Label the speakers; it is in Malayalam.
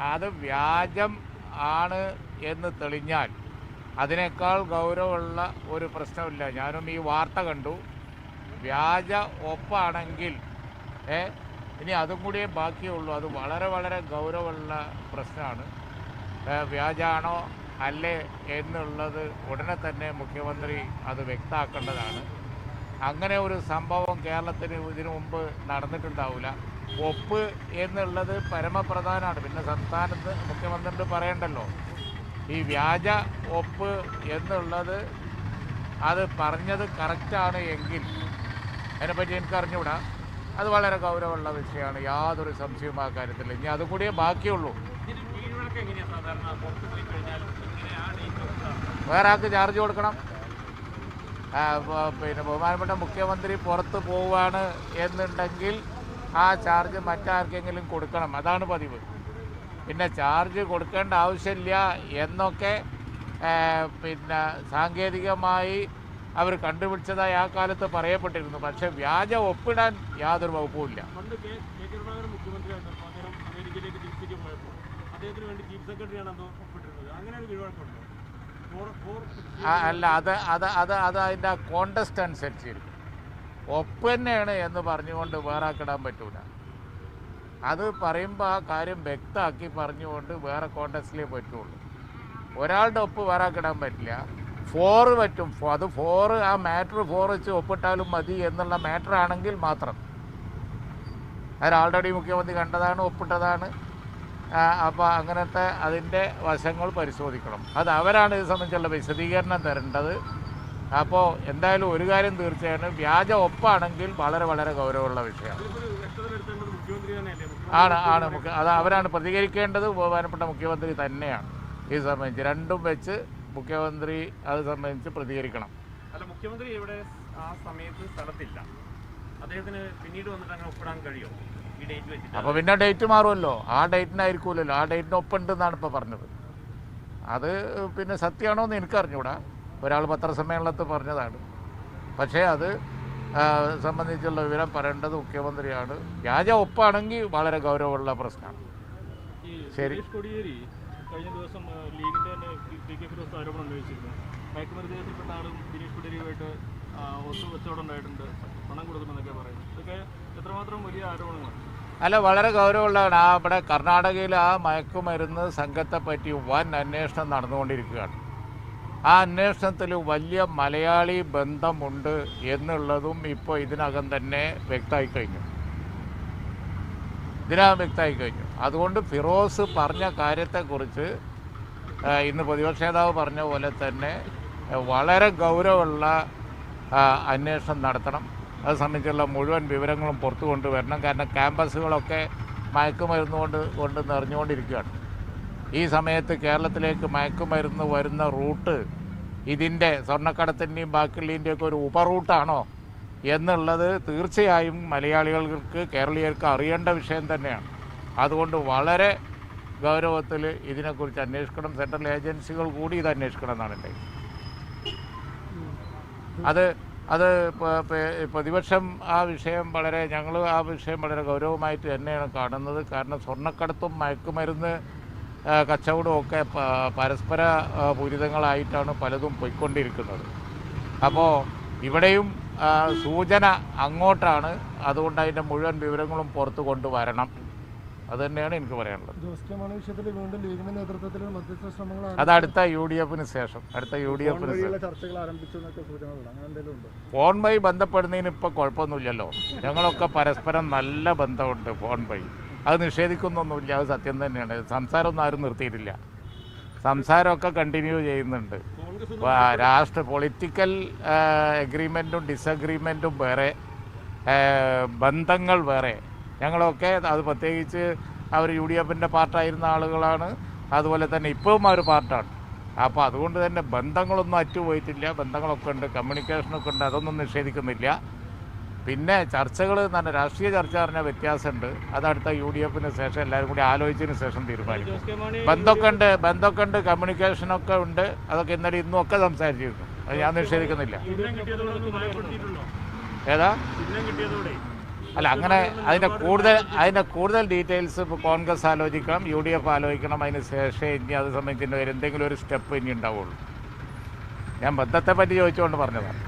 Speaker 1: അത് വ്യാജം ആണ് എന്ന് തെളിഞ്ഞാൽ അതിനേക്കാൾ ഗൗരവമുള്ള ഒരു പ്രശ്നമില്ല. ഞാനും ഈ വാർത്ത കണ്ടു. വ്യാജ ഒപ്പാണെങ്കിൽ ഇനി അതും കൂടിയേ ബാക്കിയുള്ളൂ. അത് വളരെ വളരെ ഗൗരവമുള്ള പ്രശ്നമാണ്. വ്യാജാണോ അല്ലേ എന്നുള്ളത് ഉടനെ തന്നെ മുഖ്യമന്ത്രി അത് വ്യക്തമാക്കേണ്ടതാണ്. അങ്ങനെ ഒരു സംഭവം കേരളത്തിന് ഇതിനു മുമ്പ് നടന്നിട്ടുണ്ടാവില്ല. ഒപ്പ് എന്നുള്ളത് പരമപ്രധാനമാണ്. പിന്നെ സംസ്ഥാനത്ത് മുഖ്യമന്ത്രി പറയണ്ടല്ലോ. ഈ വ്യാജ ഒപ്പ് എന്നുള്ളത് അത് പറഞ്ഞത് കറക്റ്റാണ് എങ്കിൽ അതിനെപ്പറ്റി എനിക്ക് അറിഞ്ഞുകൂടാ. അത് വളരെ ഗൗരവമുള്ള വിഷയമാണ്, യാതൊരു സംശയവും ആ കാര്യത്തിൽ. ഇനി അതും കൂടിയേ ബാക്കിയുള്ളൂ. വേറെ ആൾക്ക് ചാർജ് കൊടുക്കണം. പിന്നെ ബഹുമാനപ്പെട്ട മുഖ്യമന്ത്രി പുറത്ത് പോവുകയാണ് എന്നുണ്ടെങ്കിൽ ആ ചാർജ് മറ്റാർക്കെങ്കിലും കൊടുക്കണം. അതാണ് പതിവ്. പിന്നെ ചാർജ് കൊടുക്കേണ്ട ആവശ്യമില്ല എന്നൊക്കെ പിന്നെ സാങ്കേതികമായി അവർ കണ്ടുപിടിച്ചതായി ആ കാലത്ത് പറയപ്പെട്ടിരുന്നു. പക്ഷെ വ്യാജ ഒപ്പിടാൻ യാതൊരു വകുപ്പുമില്ല. അല്ല, അത് അതിൻ്റെ കോണ്ടസ്റ്റ് അനുസരിച്ചിരിക്കും. ഒപ്പ് തന്നെയാണ് എന്ന് പറഞ്ഞുകൊണ്ട് വേറെ ആക്കിടാൻ പറ്റൂല. അത് പറയുമ്പോൾ ആ കാര്യം വ്യക്തമാക്കി പറഞ്ഞുകൊണ്ട് വേറെ കോണ്ടസ്റ്റിലേ പറ്റുള്ളൂ. ഒരാളുടെ ഒപ്പ് വേറെ ആക്കിടാൻ പറ്റില്ല. 4 പറ്റും. അത് 4 ആ മാറ്റർ 4 വെച്ച് ഒപ്പിട്ടാലും മതി എന്നുള്ള മാറ്റർ ആണെങ്കിൽ മാത്രം. അത് ആൾറെഡി മുഖ്യമന്ത്രി കണ്ടതാണ്, ഒപ്പിട്ടതാണ്. അപ്പോൾ അങ്ങനത്തെ അതിൻ്റെ വശങ്ങൾ പരിശോധിക്കണം. അത് അവരാണ് ഇത് സംബന്ധിച്ചുള്ള വിശദീകരണം തരേണ്ടത്. അപ്പോൾ എന്തായാലും ഒരു കാര്യം തീർച്ചയാണ്, വ്യാജ ഒപ്പാണെങ്കിൽ വളരെ വളരെ ഗൗരവമുള്ള വിഷയമാണ്. അത് അവരാണ് പ്രതികരിക്കേണ്ടത്. ബഹുമാനപ്പെട്ട മുഖ്യമന്ത്രി തന്നെയാണ് ഇത് സംബന്ധിച്ച് രണ്ടും വെച്ച് മുഖ്യമന്ത്രി അത് സംബന്ധിച്ച് പ്രതികരിക്കണം.
Speaker 2: അല്ല, മുഖ്യമന്ത്രി ഇവിടെ ആ സമയത്ത് സ്ഥലത്തില്ല. അദ്ദേഹത്തിന് പിന്നീട് വന്നിട്ട് അങ്ങനെ ഒപ്പിടാൻ കഴിയുമോ ഈ ഡേറ്റ് വെച്ചിട്ട്?
Speaker 1: അപ്പോൾ പിന്നെ ഡേറ്റ് മാറുമല്ലോ. ആ ഡേറ്റിനായിരിക്കുമല്ലോ. ആ ഡേറ്റിന് ഒപ്പുണ്ടെന്നാണ് ഇപ്പോൾ പറഞ്ഞത്. അത് പിന്നെ സത്യമാണോ എന്ന് എനിക്കറിഞ്ഞൂടാ. ഒരാൾ പത്രസമ്മേളനത്തിൽ പറഞ്ഞതാണ്. പക്ഷേ അത് സംബന്ധിച്ചുള്ള വിവരം പറയേണ്ടത് മുഖ്യമന്ത്രിയാണ്. വ്യാജ ഒപ്പാണെങ്കിൽ വളരെ ഗൗരവമുള്ള പ്രശ്നമാണ്. ശരി.
Speaker 2: കഴിഞ്ഞ ദിവസം ലീഗിൻ്റെ തന്നെ പി കെ ഫിറോസ് ആരോപണം ഉന്നയിച്ചിരുന്നു. മയക്കുമരുന്ന് കേസിൽപ്പെട്ട ആളും ദിനേശ് കുടിയേരിയുമായിട്ട് ഒത്തുവെച്ചോടുണ്ടായിട്ടുണ്ട്, പണം കൊടുക്കുമെന്നൊക്കെ പറയുന്നു. ഇതൊക്കെ എത്രമാത്രം വലിയ ആരോപണങ്ങളാണ്?
Speaker 1: അല്ല, വളരെ ഗൗരവമുള്ളതാണ്. ഇവിടെ കർണാടകയിൽ ആ മയക്കുമരുന്ന് സംഘത്തെപ്പറ്റി വൻ അന്വേഷണം നടന്നുകൊണ്ടിരിക്കുകയാണ്. ആ അന്വേഷണത്തിൽ വലിയ മലയാളി ബന്ധമുണ്ട് എന്നുള്ളതും ഇപ്പോൾ ഇതിനകം തന്നെ വ്യക്തമായി കഴിഞ്ഞു. അതുകൊണ്ട് ഫിറോസ് പറഞ്ഞ കാര്യത്തെക്കുറിച്ച് ഇന്ന് പ്രതിപക്ഷ നേതാവ് പറഞ്ഞ പോലെ തന്നെ വളരെ ഗൗരവമുള്ള അന്വേഷണം നടത്തണം. അത് സംബന്ധിച്ചുള്ള മുഴുവൻ വിവരങ്ങളും പുറത്തു കൊണ്ടുവരണം. കാരണം ക്യാമ്പസുകളൊക്കെ മയക്കുമരുന്ന് കൊണ്ട് നിറഞ്ഞുകൊണ്ടിരിക്കുകയാണ്. ഈ സമയത്ത് കേരളത്തിലേക്ക് മയക്കുമരുന്ന് വരുന്ന റൂട്ട് ഇതിൻ്റെ സ്വർണ്ണക്കടത്തിൻ്റെയും ബാക്കിയുള്ളതിൻ്റെയൊക്കെ ഒരു ഉപറൂട്ടാണോ എന്നുള്ളത് തീർച്ചയായും മലയാളികൾക്ക്, കേരളീയർക്ക് അറിയേണ്ട വിഷയം തന്നെയാണ്. അതുകൊണ്ട് വളരെ ഗൗരവത്തിൽ ഇതിനെക്കുറിച്ച് അന്വേഷിക്കണം. സെൻട്രൽ ഏജൻസികൾ കൂടി ഇത് അന്വേഷിക്കണം എന്നാണ് എൻ്റെ. അത് പ്രതിപക്ഷം ഞങ്ങൾ ആ വിഷയം വളരെ ഗൗരവമായിട്ട് തന്നെയാണ് കാണുന്നത്. കാരണം സ്വർണ്ണക്കടത്തും മയക്കുമരുന്ന് കച്ചവടവും ഒക്കെ പരസ്പര പൂരിതങ്ങളായിട്ടാണ് പലതും പോയിക്കൊണ്ടിരിക്കുന്നത്. അപ്പോൾ ഇവിടെയും സൂചന അങ്ങോട്ടാണ്. അതുകൊണ്ട് അതിൻ്റെ മുഴുവൻ വിവരങ്ങളും പുറത്ത് കൊണ്ടുവരണം. അത് തന്നെയാണ് എനിക്ക് പറയാനുള്ളത്. അത് അടുത്ത യു ഡി എഫിന് ശേഷം ഫോൺ വഴി ബന്ധപ്പെടുന്നതിന് ഇപ്പോൾ കുഴപ്പമൊന്നുമില്ലല്ലോ. ഞങ്ങളൊക്കെ പരസ്പരം നല്ല ബന്ധമുണ്ട് ഫോൺ വഴി. അത് നിഷേധിക്കുന്നൊന്നുമില്ല. അത് സത്യം തന്നെയാണ്. സംസാരമൊന്നും ആരും നിർത്തിയിട്ടില്ല. സംസാരമൊക്കെ കണ്ടിന്യൂ ചെയ്യുന്നുണ്ട്. പൊളിറ്റിക്കൽ എഗ്രിമെൻറ്റും ഡിസഗ്രിമെൻറ്റും വേറെ, ബന്ധങ്ങൾ വേറെ. ഞങ്ങളൊക്കെ അത് പ്രത്യേകിച്ച് അവർ യു ഡി എഫിൻ്റെ പാർട്ടായിരുന്ന ആളുകളാണ്. അതുപോലെ തന്നെ ഇപ്പോഴും അവർ പാർട്ടാണ്. അപ്പോൾ അതുകൊണ്ട് തന്നെ ബന്ധങ്ങളൊന്നും അറ്റുപോയിട്ടില്ല. ബന്ധങ്ങളൊക്കെ ഉണ്ട്, കമ്മ്യൂണിക്കേഷനൊക്കെ ഉണ്ട്. അതൊന്നും നിഷേധിക്കുന്നില്ല. പിന്നെ ചർച്ചകൾ തന്നെ രാഷ്ട്രീയ ചർച്ച പറഞ്ഞാൽ വ്യത്യാസമുണ്ട്. അതടുത്ത യു ഡി എഫിന് ശേഷം എല്ലാവരും കൂടി ആലോചിച്ചതിന് ശേഷം തീരുമാനിക്കും. ബന്ധമൊക്കെ ഉണ്ട്, കമ്മ്യൂണിക്കേഷനൊക്കെ ഉണ്ട്. അതൊക്കെ ഇന്നലെ ഇന്നും ഒക്കെ സംസാരിച്ചിരുന്നു. അത് ഞാൻ നിഷേധിക്കുന്നില്ല. ഏതാ അല്ല അങ്ങനെ അതിൻ്റെ കൂടുതൽ ഡീറ്റെയിൽസ് ഇപ്പോൾ കോൺഗ്രസ് ആലോചിക്കണം, UDF ആലോചിക്കണം. അതിന് ശേഷം ഇനി അത് സംബന്ധിച്ച് എന്തെങ്കിലും ഒരു സ്റ്റെപ്പ് ഇനി ഉണ്ടാവുള്ളൂ. ഞാൻ ബന്ധത്തെ പറ്റി ചോദിച്ചുകൊണ്ട് പറഞ്ഞതാണ്.